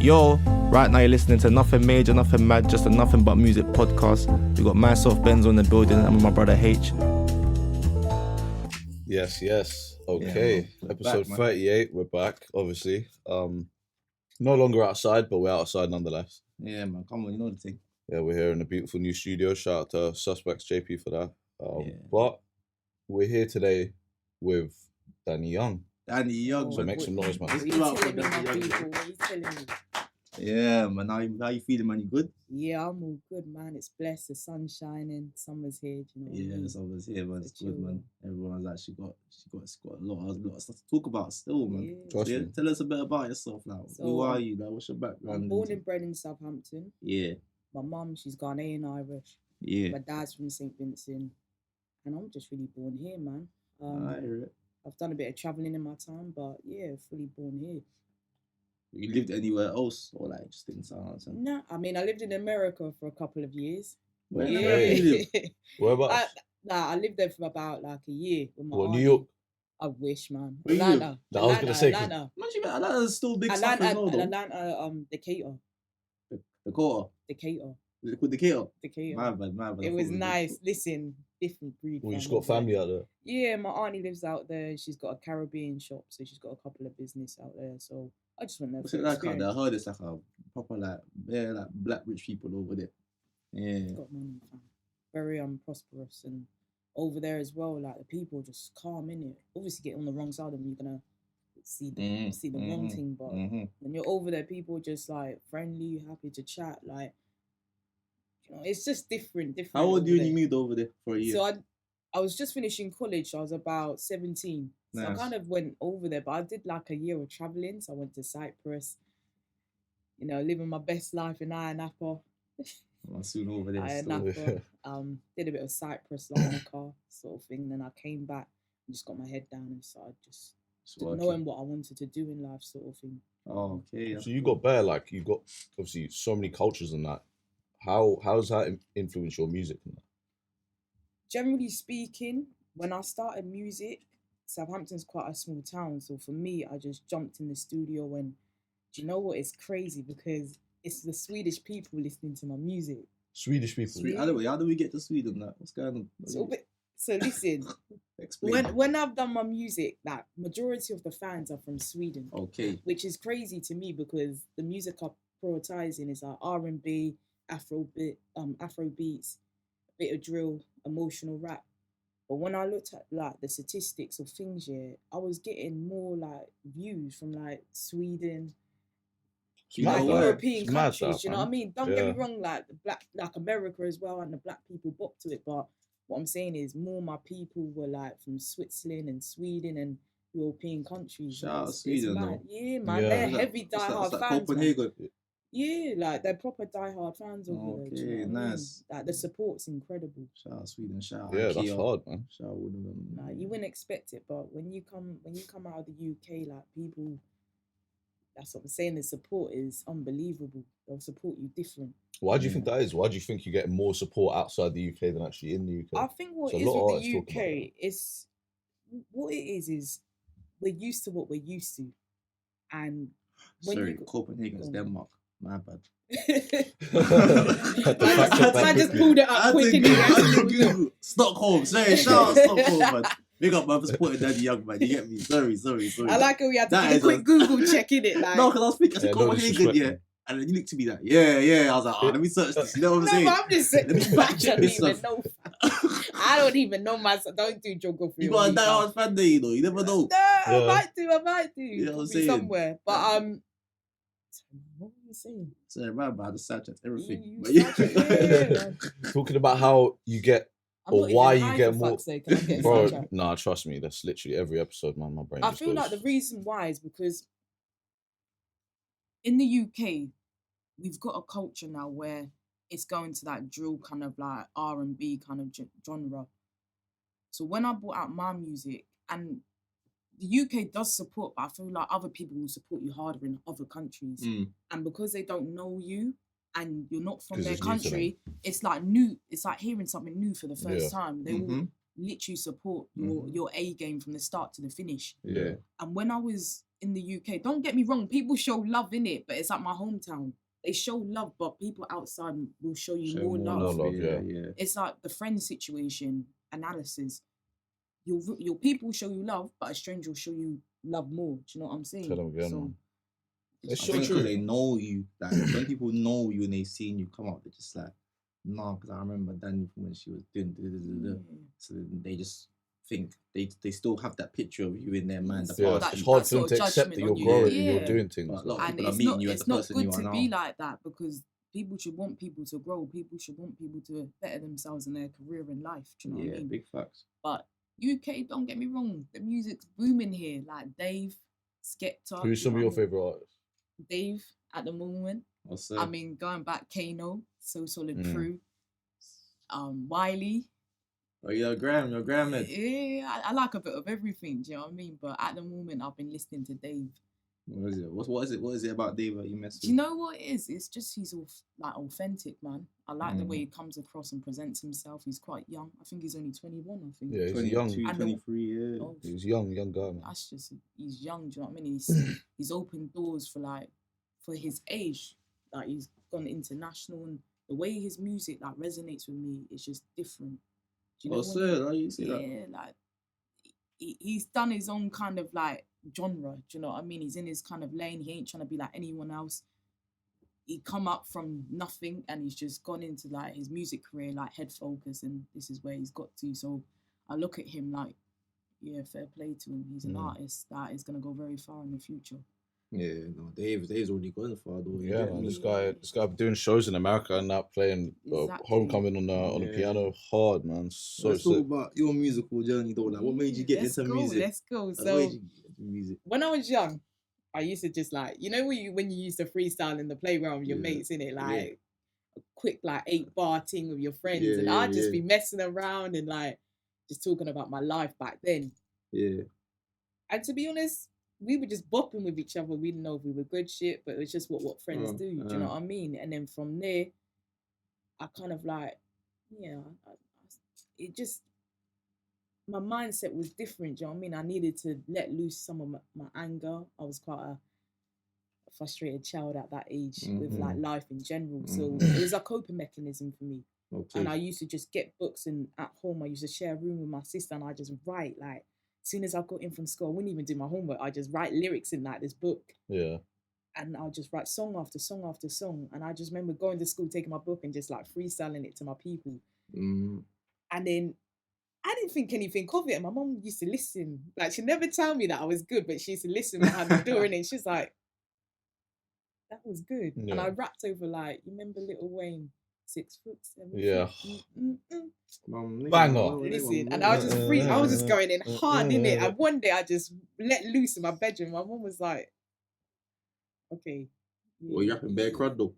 Yo, right now you're listening to Nothing Major, Nothing Mad, just a Nothing But Music podcast. We got myself, Benz on the building, and my brother H. Yes. Okay. Yeah, Episode 38, we're back, obviously. No longer outside, but we're outside nonetheless. Yeah, man, come on, you know the thing. Yeah, we're here in a beautiful new studio. Shout out to Suspects JP for that. But we're here today with Danii Younng. Danii Younng. So make some noise, man. What are you telling me, my people? What are you telling me? Yeah, man, how you feeling, man? You good? Yeah, I'm all good, man. It's blessed. The sun's shining. Summer's here. Do you know what I mean? Summer's here, man. It's good, man. Everyone's actually got a lot of stuff to talk about still, man. Yeah. Tell us a bit about yourself now. So, who are you now? What's your background? I'm born and bred in Southampton. Yeah. My mum, she's Ghanaian Irish. Yeah. My dad's from St. Vincent. And I'm just really born here, man. I hear it. I've done a bit of travelling in my time, but yeah, fully born here. You lived anywhere else or like just in Southampton? No, I mean, I lived in America for a couple of years. Where yeah. you live? Whereabouts? I lived there for about like a year. With my What, auntie. New York? I wish, man. Where you Atlanta. live? I was gonna say, Atlanta. Atlanta's still big stuff as well, though. Atlanta, Decatur. Decatur. Decatur. Is it called Decatur? Decatur. My bad. It was nice. Listen, different breed. Well, you just got family out there. Yeah, my auntie lives out there. She's got a Caribbean shop, so she's got a couple of business out there. So I just went there. What's it like out there? I heard it's like a proper like black rich people over there. Yeah. Got money, fam. Very prosperous, and over there as well. Like the people just calm in it. Obviously, get on the wrong side of them, you're gonna see the wrong thing. But when you're over there, people just like friendly, happy to chat. Like, you know, it's just different. How old were you when you moved over there for a year? So I was just finishing college. I was about 17. So nice. I kind of went over there, but I did like a year of traveling. So I went to Cyprus, you know, living my best life in Iron Apple. I'm soon over there. Did a bit of Cyprus, Larnaca sort of thing. Then I came back and just got my head down and started just knowing what I wanted to do in life, sort of thing. Oh, okay. So you got bare, like you got obviously so many cultures and that. How's that influenced your music and that? Generally speaking, when I started music, Southampton's quite a small town. So for me, I just jumped in the studio and do you know what? It's crazy because it's the Swedish people listening to my music. Swedish people? How do we get to Sweden? Like, what's going on? So listen, when I've done my music, like majority of the fans are from Sweden. Okay. Which is crazy to me because the music I'm prioritizing is like R&B, Afro beats, a bit of drill, emotional rap. But when I looked at like the statistics of things, I was getting more like views from like Sweden, European countries. You know what I mean? Don't get me wrong, like America as well, and the black people bop to it. But what I'm saying is, more my people were like from Switzerland and Sweden and European countries. Shout out Sweden, though. Yeah, man, they're heavy diehard fans. Copenhagen. Yeah, like they're proper diehard fans over there. Okay, nice. Like the support's incredible. Shout out Sweden, shout out. Yeah, that's hard, man. Shout out all of them. Like you wouldn't expect it, but when you come out of the UK, like people, that's what I'm saying. The support is unbelievable. They'll support you different. Why do you think that is? Why do you think you get more support outside the UK than actually in the UK? I think what it is with the UK is what it is we're used to what we're used to, and when Copenhagen's Denmark. My bad. I just pulled it up quickly. Stockholm, sorry, shout out Stockholm, man. Big up, man, for supporting Danii Younng, man. You get me? Sorry. I like how we had to do a quick Google check in it, like. No, because I was speaking to Copenhagen, and then you looked to me like, yeah. I was like, let me search this. You know what I'm saying? No, but I'm just saying. I don't even know. I don't even know myself. Don't do geography. You got a diehard fan there, you know. You never know. No, I might do. You know what I'm saying? Somewhere, but what were you saying? Sorry, man, I just sidetracked everything. Talking about how you get or why you get more. Bro, nah, trust me, that's literally every episode, man. My brain. I feel like the reason why is because in the UK, we've got a culture now where it's going to that drill kind of like R&B kind of genre. So when I brought out my music, and the UK does support, but I feel like other people will support you harder in other countries. And because they don't know you and you're not from their country, it's like new. It's like hearing something new for the first time. They will literally support your A game from the start to the finish. Yeah. And when I was in the UK, don't get me wrong, people show love in it, but it's like my hometown. They show love, but people outside will show you more love. More love, yeah. It's like the friend situation analysis. Your people show you love, but a stranger will show you love more. Do you know what I'm saying? Tell them again, man. It's so true. They know you. Like, when people know you and they seen you come up, they're just like, nah, because I remember Danii from when she was doing so they just think they still have that picture of you in their mind. It's hard for them to accept that you're growing and you're doing things. But a lot of people are meeting you as the person you are now. It's not good to be like that, because people should want people to grow. People should want people to better themselves in their career and life. Do you know what I mean? Big facts. But UK, don't get me wrong, the music's booming here. Like Dave, Skepta. Who's some of your favourite artists? Dave at the moment. I mean, going back, Kano, So Solid Crew, Wiley. Oh, you're Graham, man. Yeah, I like a bit of everything. Do you know what I mean? But at the moment, I've been listening to Dave. What is it? What is it about Dave that you mess with? Do you know what it is? It's just he's authentic, man. I like the way he comes across and presents himself. He's quite young. I think he's only 21. I think. Yeah, he's 22, young. 23. Yeah. Oh, he's young guy, man. That's just he's young. Do you know what I mean? He's opened doors for his age. Like he's gone international, and the way his music resonates with me is just different. Do you know you see that? Yeah, like he's done his own kind of genre. Do you know what I mean? He's in his kind of lane. He ain't trying to be like anyone else. He come up from nothing and he's just gone into his music career head focus, and this is where he's got to. So I look at him fair play to him. He's an artist that is gonna go very far in the future. Yeah, no, Dave's already gone far though. Yeah, man, this guy doing shows in America and now playing Homecoming on the piano hard, man. So let's talk about your musical journey though. What made you get into music? Let's go. So when I was young, I used to just when you used to freestyle in the playground with your mates, in it a quick 8-bar thing with your friends, and I'd just be messing around and just talking about my life back then. Yeah. And to be honest, we were just bopping with each other. We didn't know if we were good shit, but it was just what friends do. Do you know what I mean? And then from there, I kind of it just, my mindset was different. Do you know what I mean? I needed to let loose some of my anger. I was quite a frustrated child at that age with life in general. So it was a coping mechanism for me. Okay. And I used to just get books, and at home I used to share a room with my sister, and I just write as soon as I got in from school, I wouldn't even do my homework. I just write lyrics in this book. Yeah. And I'll just write song after song after song. And I just remember going to school, taking my book and just freestyling it to my people. And then I didn't think anything of it. And my mum used to listen. She'd never tell me that I was good, but she used to listen behind the door, and then she's like, that was good. Yeah. And I rapped over you remember Lil Wayne? 6 foot 7. Yeah. Banger. Listen, and I was just going in hard in it. And one day I just let loose in my bedroom. My mum was like, okay. Yeah. Well, you rapping bare crud though?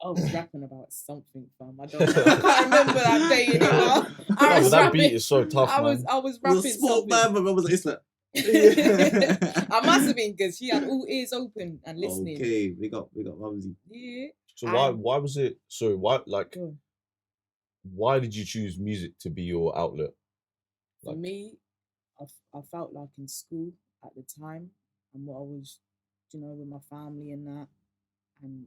I was rapping about something, fam. I can't remember that day anymore. That beat is so tough, man. I was rapping something. Man, but I was it's I must have been, because she had all ears open and listening. Okay, big up Ramsey. Yeah. So why was it? So why did you choose music to be your outlet? For me, I felt like in school at the time, and what I was, with my family and that, and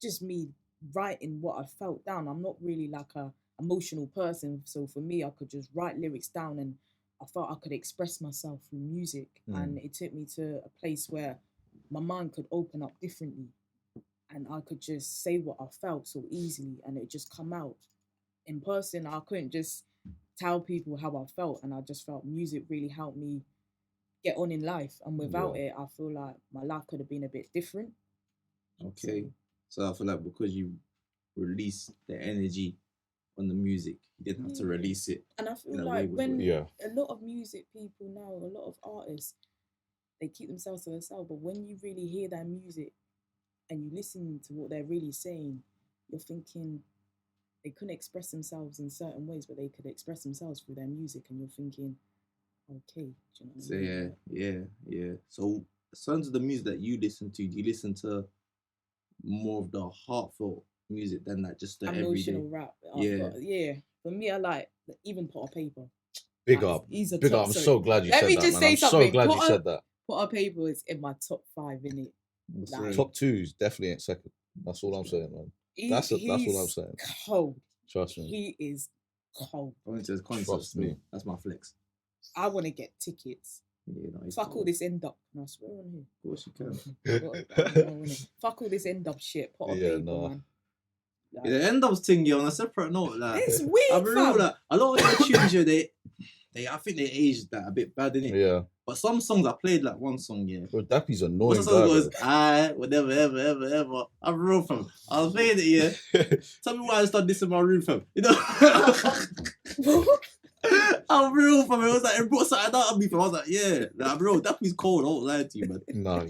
just me writing what I felt down. I'm not really a emotional person, so for me, I could just write lyrics down, and I felt I could express myself through music, and it took me to a place where my mind could open up differently. And I could just say what I felt so easily, and it just come out. In person, I couldn't just tell people how I felt, and I just felt music really helped me get on in life. And without it, I feel like my life could have been a bit different. Okay. So I feel like because you released the energy on the music, you didn't have to release it. And I feel like when a lot of music people now, a lot of artists, they keep themselves to themselves, but when you really hear their music, and you listen to what they're really saying, you're thinking they couldn't express themselves in certain ways, but they could express themselves through their music, and you're thinking, okay. Do you know what I mean? Yeah. So in terms of the music that you listen to, do you listen to more of the heartfelt music than just the emotional everyday rap? Yeah. For me, I like even Pot of Paper. Big up. I'm so glad you said that. I'm so glad you said that. Put Our Paper is in my top 5, innit? Like, top 2 is definitely in second. That's all I'm saying, man. That's what I'm saying. Cold. Trust me. He is cold. Going to his concert. Trust me. That's my flex. I want to get tickets. Yeah, no, fuck all this end up. No, I swear on here. Of course you can. Fuck all this end up shit. Put Our Yeah, Paper, no. man. Like, Yeah, the end up thing, on a separate note, like it's weird, I real that a lot of the tunes here, they I think they aged that a bit bad, innit? Yeah. But some songs I played like one song, yeah. Bro, Dappy's annoying. What's the song goes, whatever, ever. I'm real fam. I was playing it, yeah. Tell me why I started dissing my room, fam. You know? I'm real, fam. It was like, it brought something out of me, fam. I was like, yeah. Like, bro, Dappy's cold. I won't lie to you, man. Nah,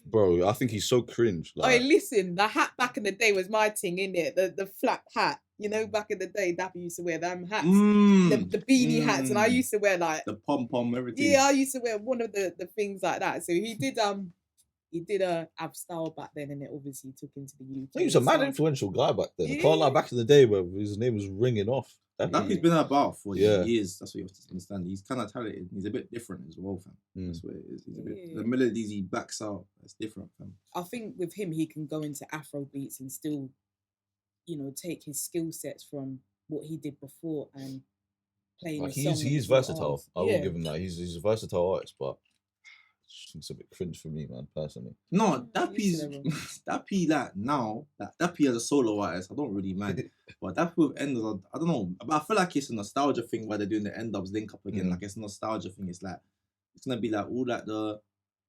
bro, I think he's so cringe. Like, oh, listen, the hat back in the day was my thing, innit? The flat hat. You know, back in the day, Dappy used to wear them hats, the beanie hats, and I used to wear like the pom everything. Yeah, I used to wear one of the things like that. So he did have style back then, and it obviously took into the UK. He was a mad influential guy back then. Yeah. I can't lie, back in the day where his name was ringing off. Dappy's been about for years. That's what you have to understand. He's kind of talented. He's a bit different as well, fam. That's what it is. He's a bit, the melodies he backs out, that's different, fam. I think with him, he can go into Afro beats and still, you know, take his skill sets from what he did before and play. Like he's versatile. I will give him that. He's a versatile artist, but it's a bit cringe for me, man, personally. No, Dappy like now, like Dappy as a solo artist, I don't really mind. But Dappy with Enders, I don't know. But I feel like it's a nostalgia thing why they're doing the End Ups link up again. Like it's a nostalgia thing. It's like it's gonna be like all like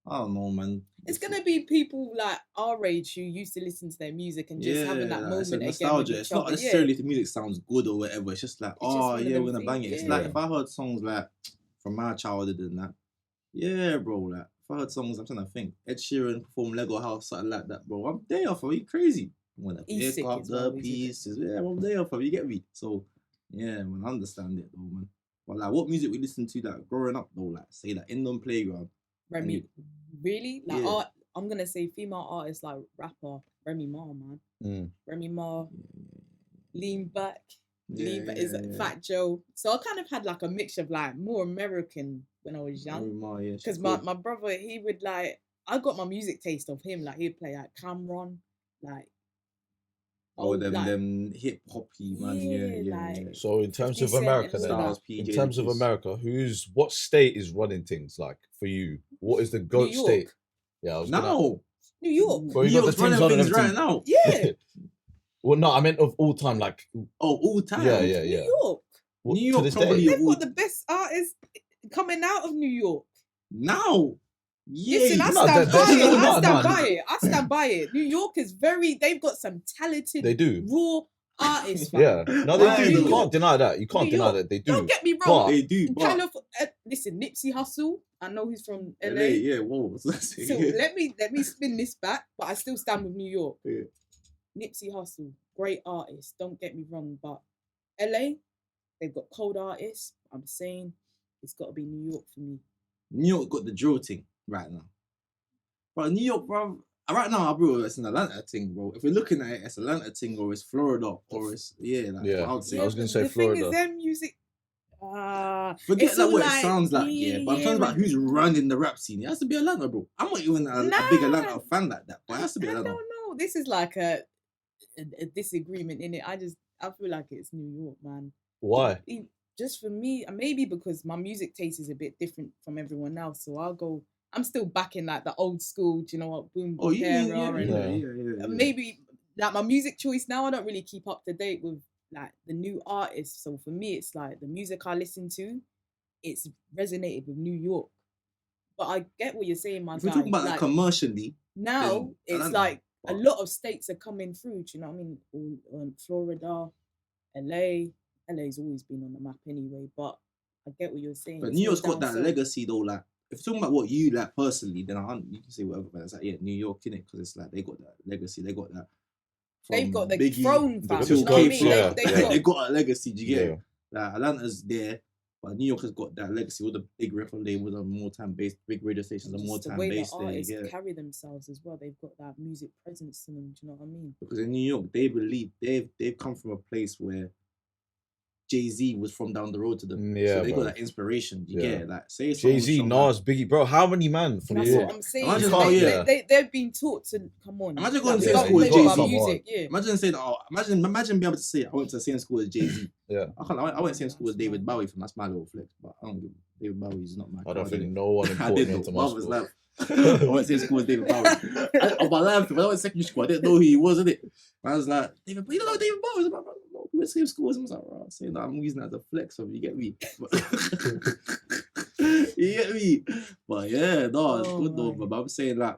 I don't know, man. It's gonna be people like our age who used to listen to their music and just having that moment again. Nostalgia. It's not necessarily if the music sounds good or whatever. It's just like, we're gonna bang it. It's like if I heard songs like from my childhood and that, yeah, bro. Like if I heard songs, I'm trying to think. Ed Sheeran perform Lego House, something like that, bro. I'm there for you, crazy. When I pick up the pieces, I'm there for you. Get me? So yeah, man, I understand it though, man. But like, what music we listen to like growing up though, like say like in the playground. Remy, really? Like, I'm gonna say female artists like rapper Remy Ma, man. Remy Ma, Lean Back. Lean Back is Fat Joe. So I kind of had like a mixture of like more American when I was young. Because my brother, he would like, I got my music taste of him. Like he'd play like Cameron, like. Them hip hoppy man. Yeah. So in terms of America, what state is running things like for you? What is the GOAT state? Yeah, New York. Well, New York's running things right now. Yeah. Well, no, I meant of all time, like all time. Yeah. New York. New York probably they've got the best artists coming out of New York now. Yeah, listen, I stand by it. New York is they've got some talented, raw artists. Yeah, no, they do. You can't deny that. You can't deny that they do. Don't get me wrong. They do. Kind of. Listen, Nipsey Hussle. I know he's from LA. Yeah, whoa. So let me spin this back, but I still stand with New York. Yeah. Nipsey Hussle, great artist. Don't get me wrong, but LA, they've got cold artists. I'm saying it's got to be New York for me. New York got the drill thing right now. But New York, bro, right now, bro, it's an Atlanta thing, bro. If we're looking at it, it's Atlanta thing or it's Florida or it's, I would say. I was going to say the Florida. Thing is, their music, forget like what it sounds like, but I'm talking about who's running the rap scene. It has to be Atlanta, bro. I'm not even a big Atlanta fan like that, but it has to be Atlanta. I don't know. This is like a disagreement in it. I feel like it's New York, man. Why? Just for me, maybe because my music taste is a bit different from everyone else. So I'm still back in like the old school, do you know what, boom, boom, yeah. Maybe like my music choice now, I don't really keep up to date with like the new artists. So for me, it's like the music I listen to, it's resonated with New York. But I get what you're saying, man. If we're talking about like commercially, now it's like a lot of states are coming through. Do you know what I mean? Florida, LA. LA's always been on the map anyway, but I get what you're saying. But New York's got that legacy though. Like, if you're talking about what you like personally, then you can say whatever. But it's like, New York, innit? Because it's like they got that legacy. They got that. They've got the throne, fam. You know what I mean? They got a legacy. Do you get it? Like Atlanta's there, but New York has got that legacy. All the big record labels are more time based. Big radio stations are more time based. The way the artists carry themselves as well. They've got that music presence to them. Do you know what I mean? Because in New York, they believe they've come from a place where Jay-Z was from down the road to them. Yeah, so they bro. got that inspiration. You get it? Like, say Jay-Z, Nas, Biggie, bro, how many man from That's the what I'm saying. Imagine, They've been taught to come on. Imagine going to the same same school as Jay-Z. Music, yeah. Imagine saying, imagine being able to say, I went to the same school as Jay-Z. Yeah. I went to the same school as David Bowie, from that's my little flex, but I don't give David Bowie is not my I don't crowd, think no one important into my school. Laugh. I went to the same school as David Bowie. I laughed when I went to secondary school. I didn't know who he was, innit? I was like, you don't know David Bowie? I was like, no, we went to the same school as him. I was like, right, saying that I'm using that as a flex, you get me? You get me? But yeah, no, it's good though. But I'm saying like,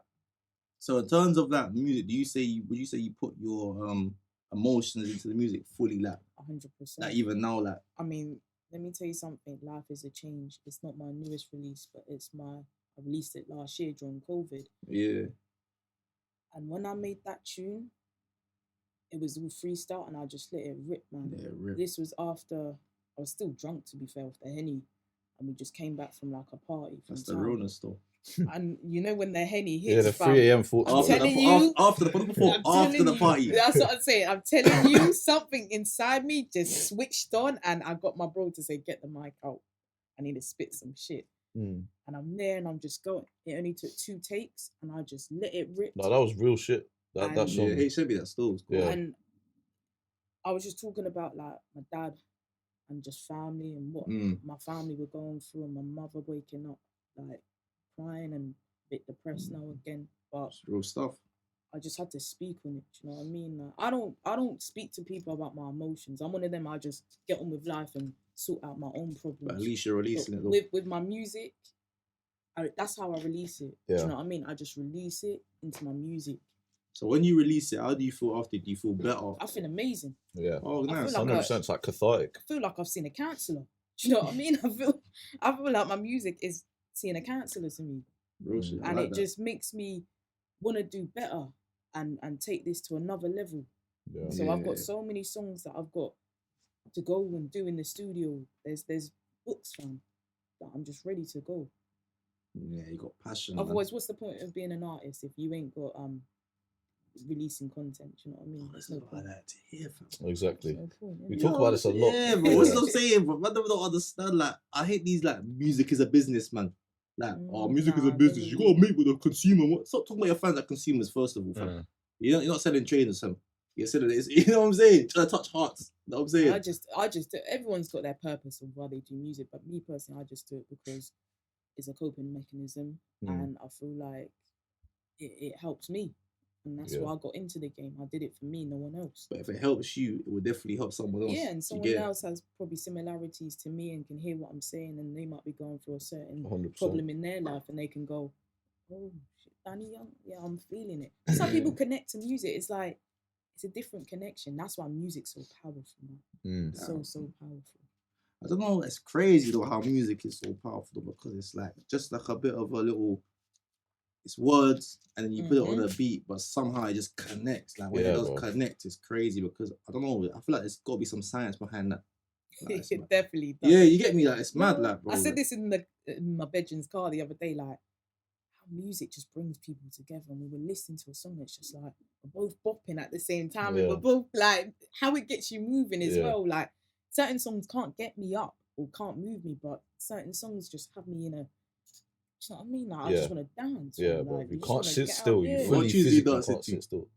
so in terms of that music, would you say you put your emotions into the music fully, like 100%? Like even now, like I mean, let me tell you something. Life is a change. It's not my newest release, but I released it last year during COVID. Yeah. And when I made that tune, it was all freestyle, and I just let it rip, man. Yeah, rip. This was after I was still drunk, to be fair, with the Henny, and we just came back from like a party. That's the Rona stuff. And you know when the Henny hits, the 3 a.m. After the party. That's what I'm saying. I'm telling you, something inside me just switched on, and I got my bro to say, "Get the mic out. I need to spit some shit." And I'm there, and I'm just going. It only took 2 takes, and I just let it rip. No, that was real shit. That song. Yeah, he showed me that still. Cool. Yeah. And I was just talking about like my dad and just family and what my family were going through, and my mother waking up like crying and a bit depressed now again. But it's real stuff. I just had to speak on it. Do you know what I mean? Like, I don't speak to people about my emotions. I'm one of them. I just get on with life and sort out my own problems. But at least you're releasing it. With my music, that's how I release it. Yeah. Do you know what I mean? I just release it into my music. So when you release it, how do you feel after? Do you feel better? I feel amazing. Yeah. Oh, nice. 100%. It's like cathartic. I feel like I've seen a counsellor. Do you know what I mean? I feel like my music is seeing a counsellor to me. Real shit. And it just makes me want to do better and take this to another level. Yeah. So I've got so many songs that I've got to go and do in the studio. There's books, fam, that I'm just ready to go. Yeah, you got passion. Otherwise, what's the point of being an artist if you ain't got releasing content? Do you know what I mean? There's no point. That to hear, fam. Exactly. No point, We talk about this a lot. Yeah, but what's I'm saying, bro? I don't understand. Like, I hate these like music is a business, man. Like, music is a business. You gotta make with the consumer. Stop talking about your fans like consumers first of all, fam. You're not selling trainers, fam. You're selling this. You know what I'm saying? Trying to touch hearts. You know what I'm saying? I just everyone's got their purpose of why they do music, but me personally, I just do it because it's a coping mechanism, and I feel like it helps me, and that's why I got into the game. I did it for me, no one else. But if it helps you, it will definitely help someone else. Yeah, and someone else has probably similarities to me and can hear what I'm saying, and they might be going through a certain 100%. problem in their life, and they can go, "Oh shit, Danii Younng, yeah, I'm feeling it." Some people connect to music. It's like it's a different connection. That's why music's so powerful, man. So powerful. I don't know. It's crazy though how music is so powerful because it's like just like a bit of a little. It's words and then you put it on a beat, but somehow it just connects. Like when it does connect, it's crazy because I don't know. I feel like there's got to be some science behind that. Like, it definitely does. Yeah, you get me. Like it's mad. Like bro, I said this in my bedroom's car the other day. Like how music just brings people together, and we were listening to a song that's just like we're both bopping at the same time, and we're both like how it gets you moving as well. Like certain songs can't get me up or can't move me, but certain songs just have me in a. Do you know what I mean? Like, I just want to dance. Yeah, like, bro. You just can't sit still. Yeah. You fully physically can't sit still.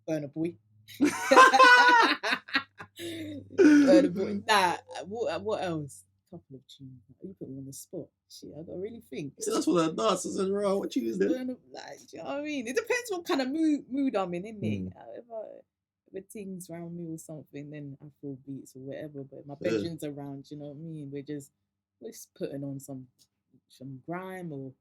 Burner Boy. Burner Boy. Nah, what else? A couple of tunes. You put me on the spot. Shit, I gotta really think. So that's what that dances and raw. What tunes then? Like, do you know what I mean? It depends what kind of mood I'm in, innit? If things around me or something, then I feel beats or whatever. But if my bedroom's around, you know what I mean? We're just putting on some grime or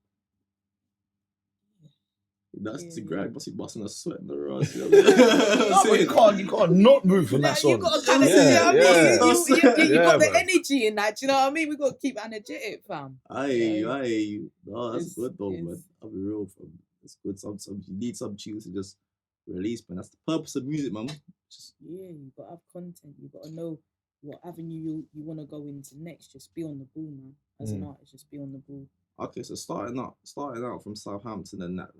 that's the grime. Must be busting a sweat in the rust. You can't not move from that song. You got to kind of you got the energy in that. Do you know what I mean? We got to keep energetic, fam. I hear you. No, that's good though, man. I'll be real, fam. It's good. Some you need some tunes to just release, man. That's the purpose of music, man. You got to have content. You got to know what avenue you want to go into next. Just be on the ball, man. As an artist, just be on the ball. Okay, so starting out from Southampton and that,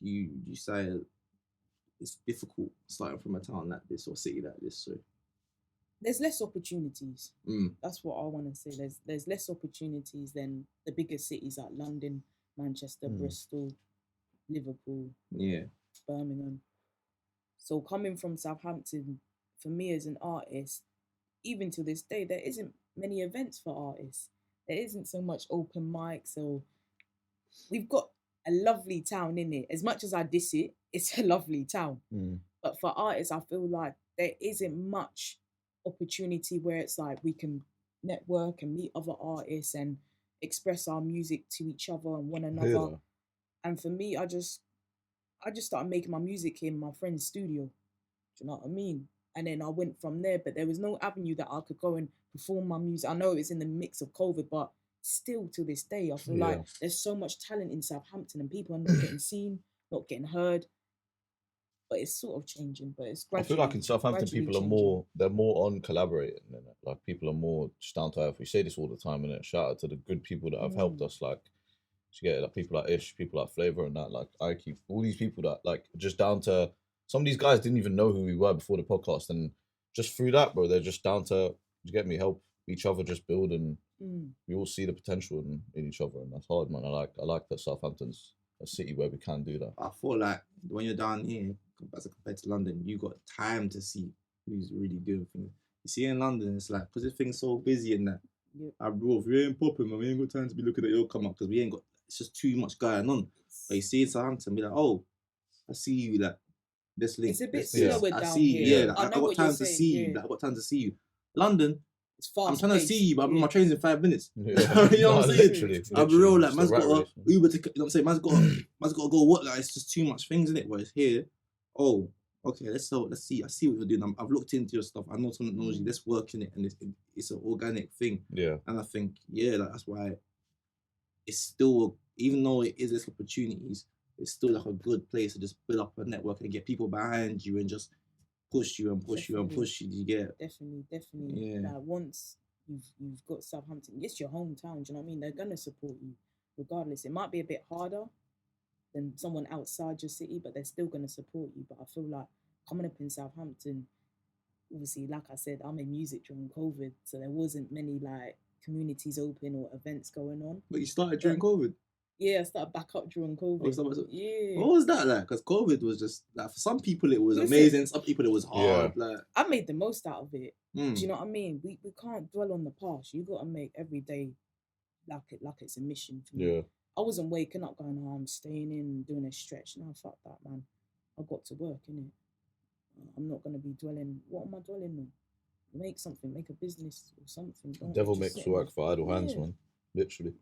you say it's difficult starting from a town like this or city like this. So there's less opportunities. That's what I want to say. There's less opportunities than the bigger cities like London, Manchester, Bristol, Liverpool, Birmingham. So coming from Southampton, for me as an artist, even to this day, there isn't many events for artists. There isn't so much open mics. So we've got a lovely town in it. As much as I diss it, it's a lovely town. But for artists, I feel like there isn't much opportunity where it's like we can network and meet other artists and express our music to each other and one another. Yeah. And for me, I just started making my music in my friend's studio. Do you know what I mean? And then I went from there, but there was no avenue that I could go and perform my music. I know it's in the mix of COVID, but still to this day, I feel like there's so much talent in Southampton and people are not getting seen, not getting heard. But it's sort of changing, but it's gradually. I feel like in Southampton, people are they're more on collaborating. Innit? Like people are more just down to earth. We say this all the time, innit? Shout out to the good people that have helped us. Like, you get like people like Ish, people like Flavor and that. Like, I keep all these people that like just down to, some of these guys didn't even know who we were before the podcast. And just through that, bro, they're just down to, you get me, help each other just build, and we all see the potential in each other. And that's hard, man. I like that Southampton's a city where we can do that. I feel like when you're down here, as compared to London, you got time to see who's really doing things. You see in London, it's like, because everything's so busy and that. Bro, if we ain't popping, man, we ain't got time to be looking at your come up because we ain't got, it's just too much going on. But you see in Southampton, be like, oh, I see you, like, this link. It's a bit slower down I see you, here. I got time to see you. Like, I got time to see you. London, it's fast. I'm trying to see you, but I'm in my trains in 5 minutes. You know what I'm saying? Literally. I'll be real, like, man's got a Uber ticket, you know what I'm saying? Man's got to go what? Like, it's just too much things, in it? Whereas here, oh, okay, let's see. I see what you're doing. I've looked into your stuff. I know someone that knows you. Let's work in it, and it's an organic thing. Yeah. And I think, like, that's why it's still, even though it is this opportunities, it's still like a good place to just build up a network and get people behind you and just push you and push you and push you. You get definitely. Yeah. Like once you've got Southampton, it's your hometown. Do you know what I mean? They're gonna support you regardless. It might be a bit harder than someone outside your city, but they're still gonna support you. But I feel like coming up in Southampton, obviously, like I said, I'm in music during COVID, so there wasn't many like communities open or events going on. But you started during COVID? Yeah, I started back up during COVID. Yeah. What was that like? Because COVID was just like, for some people it was amazing, some people it was hard. Yeah. Like, I made the most out of it. Do you know what I mean? We can't dwell on the past. You got to make every day like it's a mission for me. Yeah. I wasn't waking up going, oh, I'm staying in and doing a stretch. No, fuck that, man. I got to work, innit? I'm not gonna be dwelling. What am I dwelling on? Make something, make a business or something. Devil makes work for idle hands, man. Literally.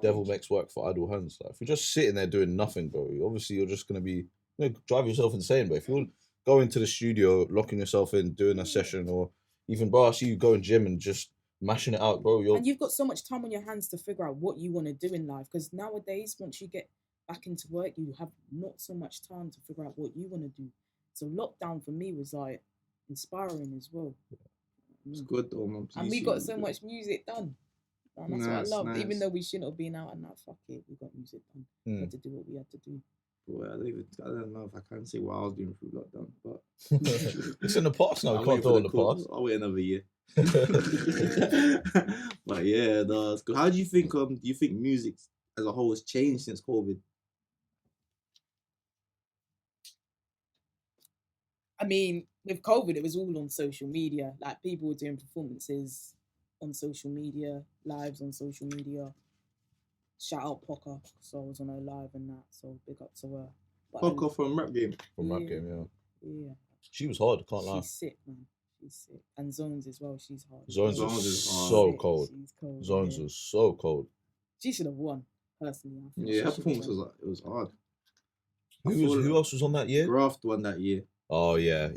Devil makes work for idle hands. Like, if you're just sitting there doing nothing, bro, obviously you're just going to be, drive yourself insane. But if you're going to the studio, locking yourself in, doing a session, or even, bro, I see you going gym and just mashing it out, bro. And you've got so much time on your hands to figure out what you want to do in life. Because nowadays, once you get back into work, you have not so much time to figure out what you want to do. So lockdown for me was like inspiring as well. It's good though, man. And we got so much music done. And that's what I love. Nice. Even though we shouldn't have been out and that, fuck it, we got music done. We had to do what we had to do. Well, I don't know if I can say what I was doing through lockdown, but it's in the past now. We can't do it in the past. I'll wait another year. But yeah, that's good. How do you think? Do you think music as a whole has changed since COVID? I mean, with COVID, it was all on social media. Like people were doing performances on social media, lives on social media. Shout out Poca, so I was on her live and that, so big up to her. Poca from Rap Game? From Rap Game, yeah. She was hard, can't lie. She's sick, man. She's sick. And Zones as well, she's hard. Zones was so cold. She's cold. Zones was so cold. She should have won, personally. Yeah, her performance was hard. Who else was on that year? Graft won that year. Oh, yeah.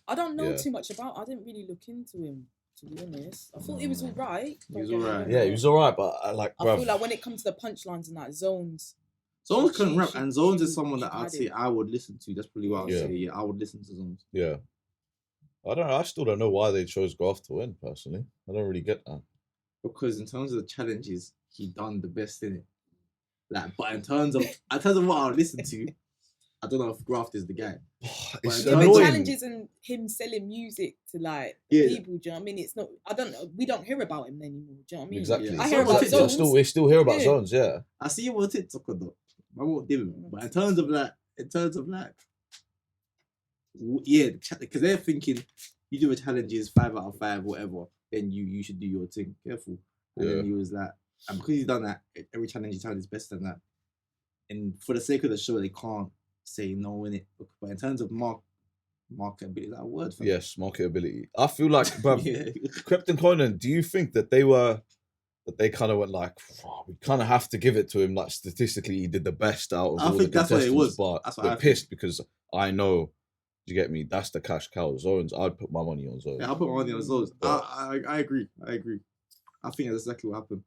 I don't know too much about, I didn't really look into him, to be honest. I thought he was alright. He was alright. Yeah, he was alright, but I feel like when it comes to the punchlines and that, Zones couldn't rap, and Zones is someone that I'd say I would listen to. That's probably what I'd say. Yeah, I would listen to Zones. Yeah. I still don't know why they chose Graft to win, personally. I don't really get that. Because in terms of the challenges, he done the best in it. Like, but in terms of what I would listen to, I don't know if Graft is the guy. It's But Yeah, but annoying. challenge isn't him selling music to like Yeah. people. Do you know what I mean? It's not. I don't know. We don't hear about him anymore. Do you know what I mean? Exactly. Yeah. I hear about Someone Zones. We still hear about Yeah. Zones, yeah. I see him on TikTok though. I won't dim him. But in terms of like, yeah, because they're thinking you do a challenges 5 out of 5, whatever, then you should do your thing. Careful. And Yeah. then he was like, and because he's done that, every challenge he's had is better than that. And for the sake of the show, they can't say no in it. But in terms of marketability, is that a word? For Yes, marketability. I feel like, bruv, yeah. Krept and Conan, do you think that they kind of went like, "Oh, we kind of have to give it to him, like statistically he did the best out of I all the think that's what it contestants, was. but That's what we're I think. pissed because I know, do you get me, that's the cash cow. Zones, I'd put my money on Zones. Yeah, I'll put my money on those. Yeah. I agree. I think that's exactly what happened.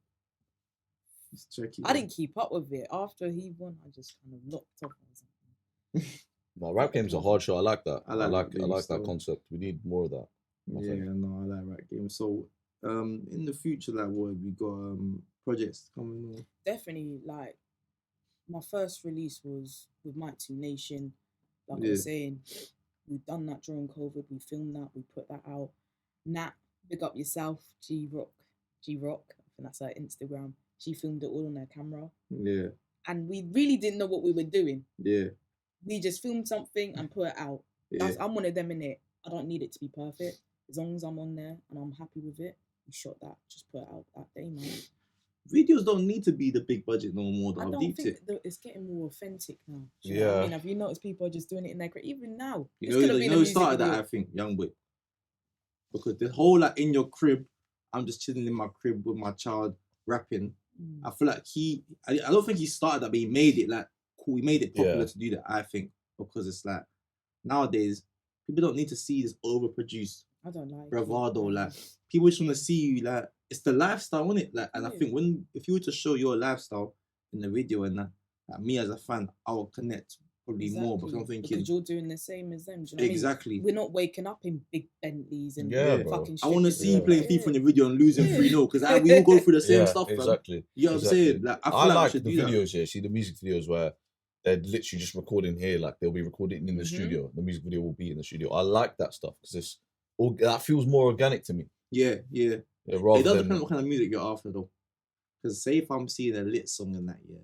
It's tricky. I didn't keep up with it after he won. I just kind of locked off or something. No, rap game's a hard show. I like that. I I like like rap games, that so- concept. We need more of that. I Yeah, think. no, I like rap games. So, in the future, like, what we got projects coming on? Definitely, like my first release was with Might 2 Nation. Like I Yeah. was saying, we've done that during COVID. We filmed that. We put that out. Nat, big up yourself. G Rock. I think that's her Instagram. She filmed it all on her camera, Yeah, and we really didn't know what we were doing. yeah, We just filmed something and put it out. yeah. I'm one of them in it. I don't need it to be perfect. As long as I'm on there and I'm happy with it, we shot that. Just put it out that day, man. Videos don't need to be the big budget no more. I I've don't deeped think it. it's getting more authentic now. Do you know what I Yeah. mean? Have you noticed people are just doing it in their even now? You It's know, gonna you be in know a who music started that? video. I think Youngboy, because the whole like in your crib, I'm just chilling in my crib with my child rapping. Mm. I feel like I don't think he started that, but he made it like cool. He made it popular Yeah. to do that. I think because it's like nowadays people don't need to see this overproduced I don't like bravado. it. Like people just want to see you. Like it's the lifestyle, isn't it? Like, and I Yeah. think if you were to show your lifestyle in the video and that, like me as a fan, I will connect probably more because I'm thinking because you're doing the same as them. Do you know what exactly. I mean? We're not waking up in big Bentleys and Yeah, Yeah. bro. fucking. I want to strippers. see you Yeah. playing Yeah. FIFA in the video and losing Yeah. 3-0 because we all go through the same stuff, fam. exactly. You know what I'm saying? Like, I feel like we like should the do that. videos here. See the music videos where they're literally just recording here, like they'll be recording in the Mhm. studio. The music video will be in the studio. I like that stuff because that feels more organic to me. Yeah. Yeah, It rather does than depend on what kind of music you're after, though. Because say if I'm seeing a lit song in that, yeah,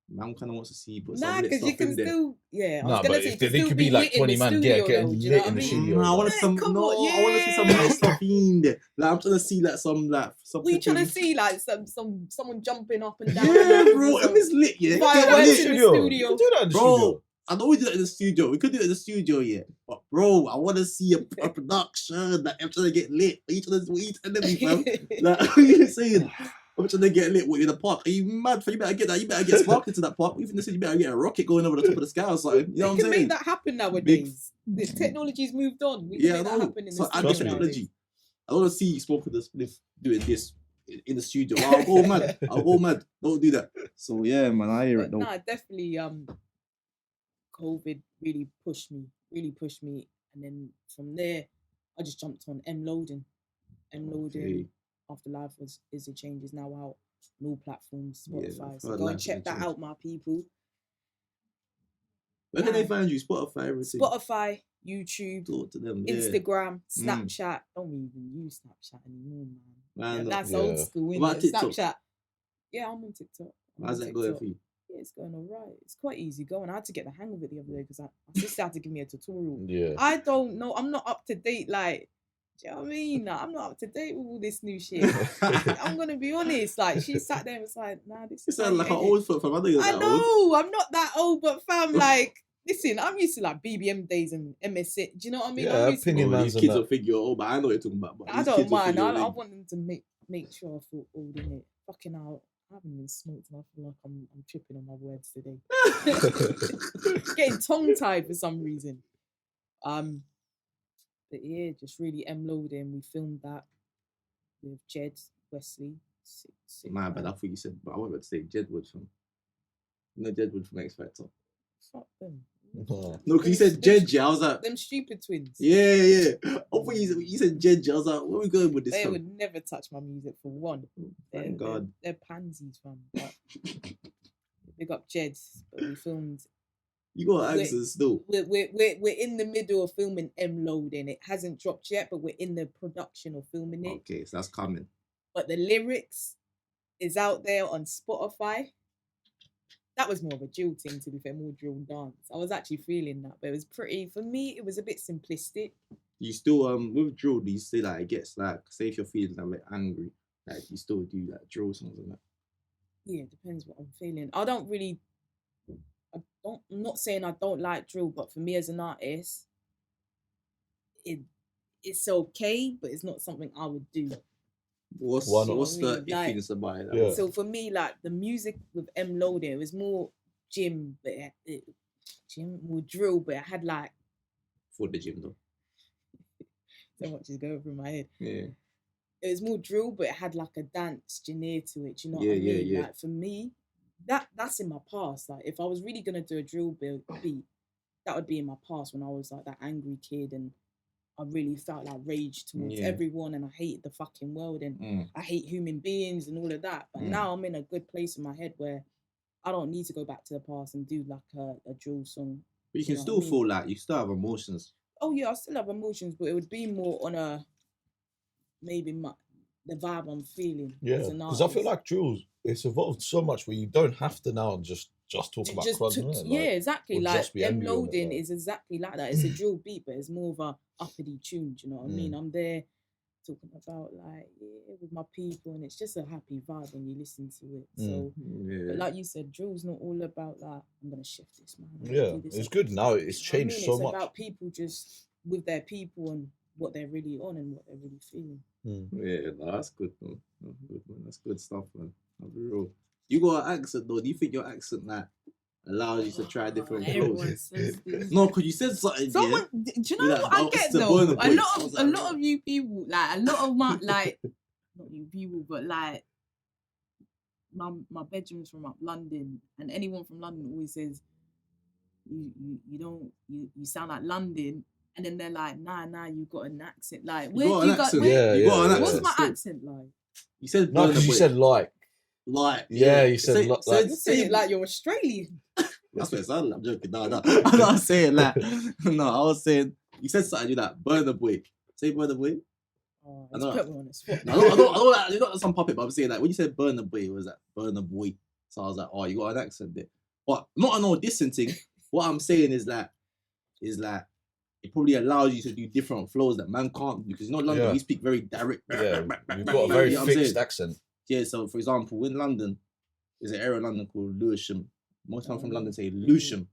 man kind of wants to see you put Nah, some lit because stuff you can in there. still, yeah. I was Nah, gonna but say, if you they can still could be like lit in 20 the man, studio, getting though, do you know lit what in I the mean? studio. I want Like, to some come no. on, I want to see some yeah. lit stuff in there. Like I'm trying to see like some. What you trying to see? Like someone jumping up and down. Yeah, and bro. If it's lit, yeah. Fireworks It's in lit. the You studio. can do that in the Bro, studio. I know we do that in the studio. We could do it in the studio, yeah. But bro, I want to see a production. Like I'm trying to get lit. What you telling me, fam? Like what are you saying? I'm trying to get lit. What, in the park? Are you mad? You better get that. You better get spark into that park. Even this, you better get a rocket going over the top of the sky or something. You know You what I'm can make saying? that happen nowadays. The technology's moved on. We can Yeah, I make that know. happen in So the I studio need me. nowadays. technology. I want to see you smoking the spliff doing this in the studio. I'll go mad. Don't do that. So yeah, man, I hear But it though. nah, definitely COVID really pushed me, and then from there I just jumped on M-Loading. Okay. After Life is a Change is now out on all platforms, Yeah, Spotify. I've So heard go Life and is a check that Change. out, my people. Where can they find you? Spotify, everything. Spotify, YouTube, Talk to them. Yeah. Instagram, Mm. Snapchat. Don't even use Snapchat anymore, man. Man, That's yeah. old school, What about innit? TikTok? Snapchat. Yeah, I'm on TikTok. How's that going for you? Yeah, it's going all right. It's quite easy going. I had to get the hang of it the other day because my sister had to give me a tutorial. Yeah. I don't know. I'm not up to date. Like, do you know what I mean? Like, I'm not up to date with all this new shit. I'm gonna be honest. Like, she sat there and was like, "Nah, this You is." sound like an old foot fam. I know you're I that old. know. I'm not that old, but fam, like, listen, I'm used to like BBM days and MS6. Do you know what I mean? Yeah, I'm used to opinion Oh, man's these and kids that. will think you're old, but I know what you're talking about. But I these don't kids will think mind. you're I old. want them to make sure I feel old in it. Fucking hell. I haven't been smoked and I feel like I'm tripping on my words today. Getting tongue tied for some reason. But yeah, just really M-Loading. We filmed that with Jed Wesley. Sick My man. bad, I thought you said, but I wanted to say Jedwood from. You know Jedwood from X Factor. Fuck them. No. No, because you said Jedji. I was like, Them stupid twins. yeah. I thought you said Jedji. I was like, where are we going with this? They fam? would never touch my music for one. Thank God. They're pansies, fam. But big up Jed. But we filmed You got accent still. We're in the middle of filming M Loading. It hasn't dropped yet, but we're in the production of filming it. Okay, so that's coming. But the lyrics is out there on Spotify. That was more of a drill thing, to be fair, more drill dance. I was actually feeling that, but it was pretty, for me, it was a bit simplistic. You still, with drill, do you say like it gets like, say if you're feeling a bit angry, like you still do like drill songs and that? Yeah, it depends what I'm feeling. I'm not saying I don't like drill, but for me as an artist, it's okay, but it's not something I would do. What's the iffiness about it? Yeah. So for me, like the music with M Loading, it was more gym, but more drill, but it had like For the gym though. so much is going through my head. Yeah. It was more drill, but it had like a dance genre to it. Do you know what I mean? Yeah. Like for me, that's in my past. Like if I was really gonna do a drill beat, that would be in my past when I was like that angry kid and I really felt like rage towards everyone and I hated the fucking world and I hate human beings and all of that. But now I'm in a good place in my head where I don't need to go back to the past and do like a drill song. But you can still feel like you still have emotions. Oh yeah, I still have emotions, but it would be more on a maybe the vibe I'm feeling. Yeah, because I feel like drills, it's evolved so much where you don't have to now just talk about crud. Yeah, exactly. Like M Loading like. is exactly like that. It's a drill beat, but it's more of a uppity tune. Do you know what I mean? I'm there talking about like with my people, and it's just a happy vibe when you listen to it. So, but like you said, drill's not all about like I'm gonna shift this, man. Yeah, it's good now. It's changed so much. It's about people just with their people and what they're really on and what they're really feeling. Yeah, that's good, man. That's good stuff, man. I'll be real. You got an accent though. Do you think your accent like allows you to try different clothes? No, because you said something. Someone, do you know what I get though? A lot of you people, like a lot of my like, not you people, but like my bedroom's from up London, and anyone from London always says you sound like London. And then they're like, nah, you got an accent. Like, where do you got? You got an accent. What's my accent like? You said no, because you said like. Like, yeah, you said like. Say it like you're Australian. That's what it sounded like. I'm joking. No, I'm not saying that. No, I was saying you said something. You like Burner Boy. Say Burner Boy. Oh, let's put me on the spot. I don't like. You're not some puppet, but I'm saying like when you said Burner Boy, it was like Burner Boy. So I was like, oh, you got an accent there. But not an audition thing. What I'm saying is like. It probably allows you to do different flows that man can't do because you know London, we speak very direct. Yeah, you've got a very fixed accent. Yeah, so for example, in London, there's an area in London called Lewisham. Most time from London say Lewisham.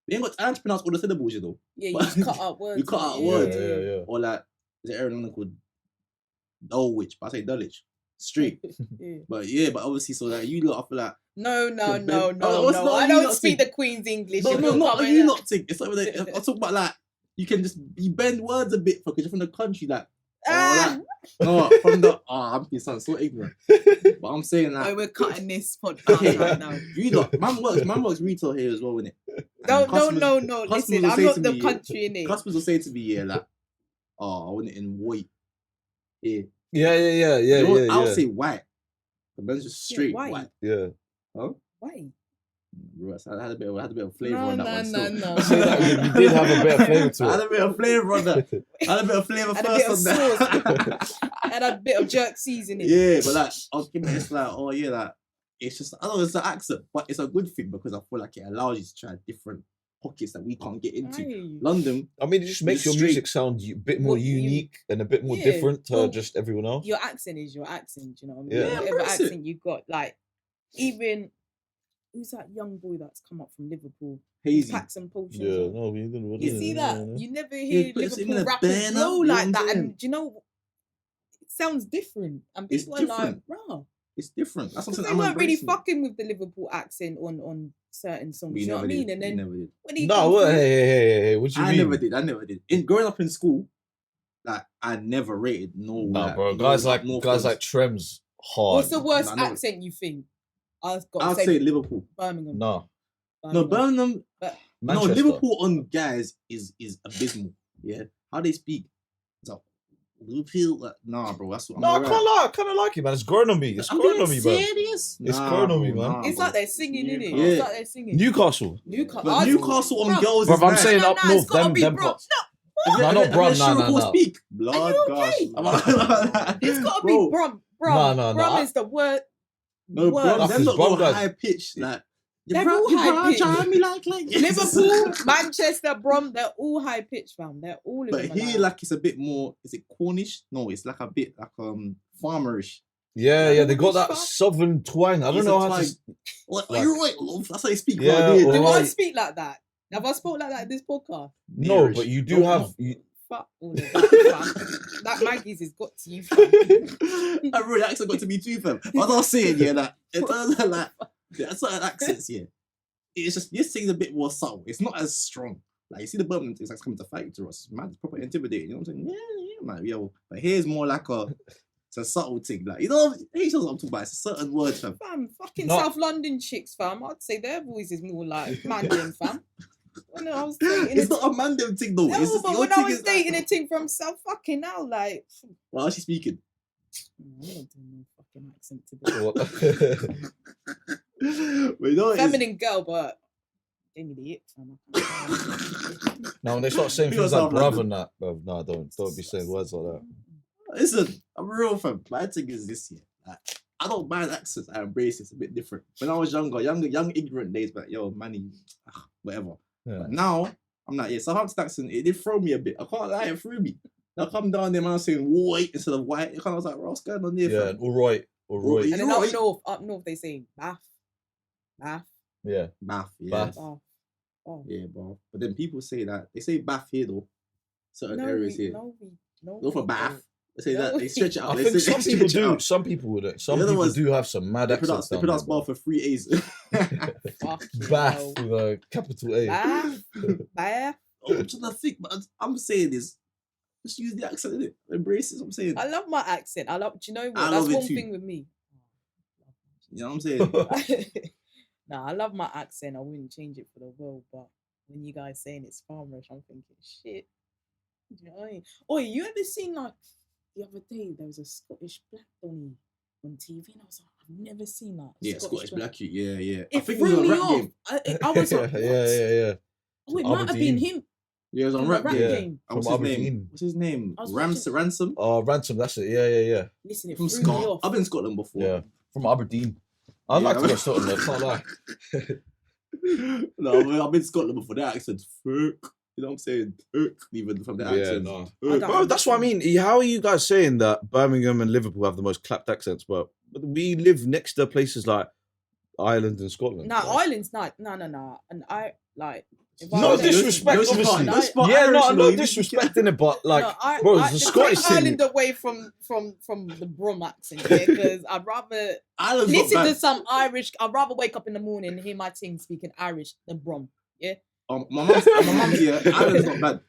We ain't got time to pronounce all the syllables, you know. Yeah, you just cut out words. You cut out words. Yeah. Or like, there's an area in London called Dulwich, but I say Dulwich. Street. But obviously, so like you lot, I feel like no. I don't speak the Queen's English. No, not you not think. It's like I talk about like you can just bend words a bit because you're from the country, like. I'm being so ignorant. But I'm saying that we're cutting this podcast right now. You lot, man works retail here as well, innit? No. Listen, I'm not the country innit. Customers will say to me, I want it in white. Yeah. Yeah. I'll say white. The man's just straight white. Yeah. Huh? White. I had a bit of flavour on that one. No. You did have a bit of flavour to it. I had a bit of flavour on that. I had a bit of flavour first on that. I had a bit of jerk seasoning. Yeah, but like I was giving it like it's just I don't know, it's an accent, but it's a good thing because I feel like it allows you to try different pockets that we can't get into. Aye. London. I mean, it just makes your music sound a bit more unique and a bit more different to just everyone else. Your accent is your accent, you know what I mean? Yeah. Whatever accent you got, like even. Who's that young boy that's come up from Liverpool? Hazy. Packs and potions. Yeah, no, we didn't. You see that? You never hear Liverpool in rappers a flow banner, like that. And do you know, it sounds different. And people are like, rah. It's different. That's what I'm saying. They weren't really fucking with the Liverpool accent on certain songs. You know what I mean? And then when he hey, what do you mean? I never did. Growing up in school, like I never rated bro. Guys like Trems hard. What's the worst accent you think? I'll say Liverpool. Birmingham. No, Birmingham. Manchester. No, Liverpool on guys is abysmal. Yeah, how they speak. So, Nah, bro, that's what I'm No, I alright. can't lie. I kind of like it, man. It's growing on me. It's growing on me, man. Serious? It's growing on me, man. It's like they're singing, innit? Yeah. It's like they're singing. Newcastle. But Newcastle on girls Bruv, is I'm nice. saying up north, it's gotta them be them bro. parts. No, No, not Brum, no. Speak. Blood, Are you gosh. okay? I'm it's gotta Bro. be Brum. No. Brum is the word. No, bro, word. them not Brum go guys- high pitch. Like, They're all high pitched. me like Liverpool, Manchester, Brum, they're all high pitched, fam. They're all of But them. here, like, it's a bit more. Is it Cornish? No, it's like a bit like farmerish. Yeah, they got that Fuck. southern twang. I don't know how to. Like, Like- you're right, love. That's how you speak. Yeah, right here. Do or- I speak like that? Have I spoke like that in this podcast? No, Nearish. but you do No, have. You, Fuck all of that, fam. That Maggie's has got to you, fam. I really accent got to be too, fam. I was saying, yeah, that in terms of like certain accents, yeah, it's just this thing's a bit more subtle. It's not as strong. Like you see the Birmingham things like coming to fight to us. Man, it's proper intimidating. You know what I'm saying? Yeah, man. Yo, but here's more like it's a subtle thing. Like you know, here's what I'm talking about. It's a certain word, fam. Fam, fucking No. South London chicks, fam. I'd say their voice is more like Mandarin, fam. When I was dating It's not a man them thing though. No, It's just but your when I thing was is dating like, a thing from South fucking now, like, well, how's she speaking? I'm not doing no fucking accent today. But you know what it is? Feminine girl, but gave me the ick, fam. now when they start saying You things got like South bruv London. and that, bruv, no, don't be saying words like that. Listen, I'm real, fam. My thing is this year. Like, I don't mind accents. I embrace it. It's a bit different. When I was younger, young ignorant days, but yo, manny, whatever. Yeah. But now, I'm like, yeah, Southampton accent, it did throw me a bit. I can't lie, it threw me. I come down there, man, I'm saying white instead of white. I was like, what's going on there, Yeah, fam? and all right. And then Right. up north, they say bath. Yeah, Bath, yeah. Bath. Oh. Yeah, bro. But then people say that. They say Bath here, though. Certain areas here. No, Go for Bath. They say that. No. They stretch it out. I They think say- some people stretch it do. out. Some people would. Some The other people ones- do have some mad They accents. pronounce down Bath for 3 A's. Fucking Bath hell. with a capital A. Bath. Oh, I'm trying to think, but I'm saying this. Just use the accent, innit? Embrace it, what I'm saying. I love my accent. Do you know what? I That's love it one too. thing with me. You know what I'm saying? Nah, I love my accent. I wouldn't change it for the world. But when you guys saying it's farmerish, I'm thinking, shit. Do you know what I mean? Oh, you ever seen like the other day there was a Scottish black Danii on TV, and I was like, I've never seen that. Yeah, Scottish Black Youth. Yeah. I It think threw it was me a rap off. game. I was like, what? yeah. Oh, it might have been Aberdeen. him. Yeah, it was on From rap the rap game. Yeah. game. What's From his name? Aberdeen. What's his name? I was Ransom? Oh, Ransom, that's it. Yeah. Listen, it From threw me Scotland. off. I've been in Scotland before. Yeah. From Aberdeen. I'd Yeah, like to I- go to Scotland, I can't lie. No, I've been in Scotland before. That accent's fuck. You know what I'm saying? Fuck, even from that Yeah, accent. no. I don't Bro, that's what I mean. How are you guys saying that Birmingham and Liverpool have the most clapped accents, but we live next to places like Ireland and Scotland? No, bro. Ireland's not. No. And I like. if I No was there- disrespect, Those obviously. part- those part Yeah, Irish, no, you I'm know, not you- disrespecting it, but like, no, bro, it's the to Scottish take thing. Ireland away from the Brum accent, yeah, because I'd rather Ireland's not listen bad. to some Irish. I'd rather wake up in the morning and hear my team speaking Irish than Brum. My mum's here. Ireland's not bad.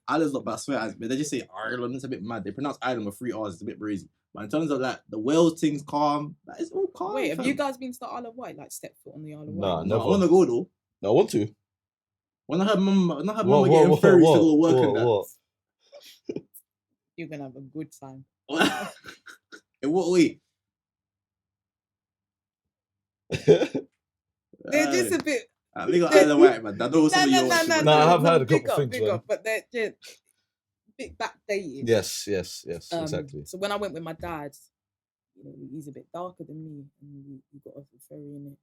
Ireland's not bad. I swear, but they just say Ireland. It's a bit mad. They pronounce Ireland with 3 R's. It's a bit crazy. But in terms of like the Wales things, calm. Like, it's all calm. Wait, have fam. you guys been to the Isle of Wight? Like step foot on the Isle of Nah, Wight? no. No, I want to go though. I want to. When I heard mum were getting ferries to go work and that. what? You're gonna have a good time. In what way? They're just a bit. We got Isle of Wight, man. I know some of you. No, I have heard a big couple up, things, big man. up, but they're just a bit backdated. Yes, exactly. So when I went with my dad, you know, he's a bit darker than me, and we got off the ferry in it.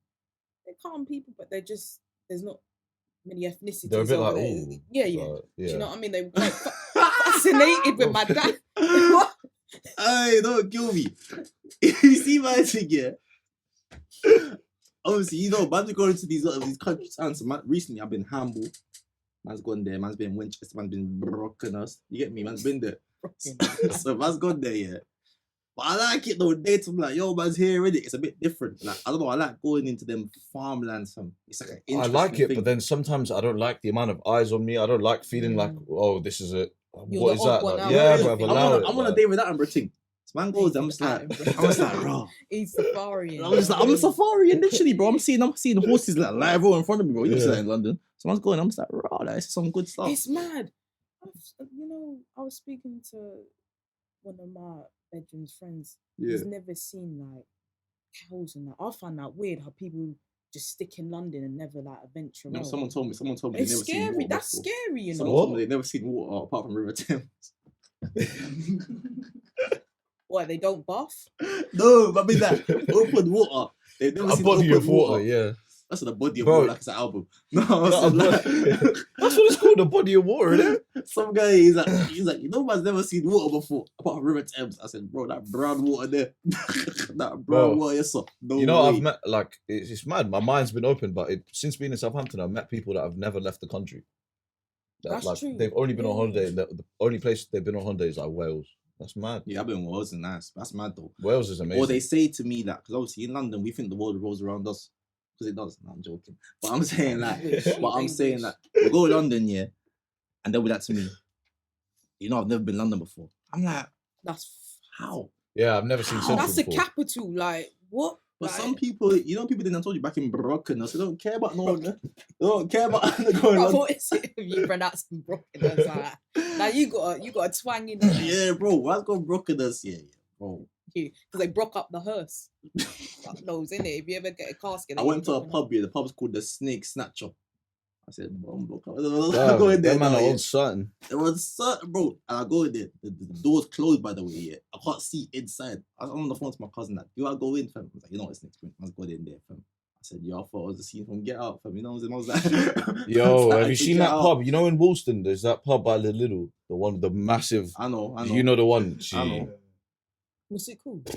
They're calm people, but they're just there's not many ethnicities. They're a bit over like, there. ooh. Yeah. Yeah. Do you know what I mean? They were quite fascinated with my dad. Hey, don't kill me. You see my thing, yeah? Obviously, you know, man's going to these countries. And so recently, I've been humble. Man's gone there. Man's been Winchester. Man's been broken us. You get me? Man's been there. So man's gone there, yeah. But I like it though. Dates, I'm like, yo, man's here already. It's a bit different. Like, I don't know. I like going into them farmlands. It's like an I interesting like it, thing. but then sometimes I don't like the amount of eyes on me. I don't like feeling like, oh, this is it. You're What the is odd that? one Like, out. yeah, Really? but allow it. I'm on a like- David Attenborough thing. So man goes, I'm just like, raw. He's safari. I'm a safari, and literally, bro. I'm seeing horses like live in front of me, bro. You don't see that in London. So man's going, I'm just like, raw. Like, this is some good stuff. It's mad. You know, I was speaking to one of my bedroom's friends. Yeah. He's never seen like cows and that. I find that weird how people just stick in London and never like adventure No, out. someone told me It's they never seen scary. water That's before. scary, you know. Someone told me they never seen water apart from River Thames. What, they don't bath? No, I mean that open water. They've never A seen body open of water, yeah. That's the body of Bro. water, like it's an album. No, No, like, that's what it's called, a body of water, isn't it? some guy he's like, you know, man's never seen water before apart from River Thames. I said, bro, that brown water there, that brown Bro, water, yes sir. No You know, way. I've met, like, it's mad. My mind's been open, but since being in Southampton, I've met people that have never left the country. That's like, true. They've only been on Yeah. holiday, and the only place they've been on holiday is like Wales. That's mad. Yeah, I've been in Wales and nice. That's mad though. Wales is amazing. Or they say to me that because obviously in London we think the world revolves around us because it does. No, I'm joking. But I'm saying that. We go to London, yeah, and they'll be like to me, you know, I've never been to London before. I'm like, That's how? Yeah, I've never seen Central that's the before. capital. Like what? But Like, some people, you know, people didn't told you back in Brooklyn, so they don't care about no one. They don't care about going bro, London. what is it if you pronounce Broken? It's like you got a twang in there. Yeah, bro. Why's going Brooklyn? Yeah, bro. Because they broke up the hearse. Fuck knows, innit? If you ever get a casket, I they went to a broken pub up. here. The pub's called the Snake Snatcher. I said, I'm Damn, going there. that man now, are yeah. on certain. There was certain, bro. And I go in there. The door's closed, by the way. Yeah, I can't see inside. I'm on the phone to my cousin. Like, do I go in, fam? I was like, you know what, it's next week. Let's go in there, fam. I said, yo, I thought it was the scene from Get Out, fam. You know what I'm saying? I was like, Yo, have you to seen Get that Out. pub? You know in Woolston, there's that pub by the Little, the one with the massive. I know. You know the one. I know. What's it called?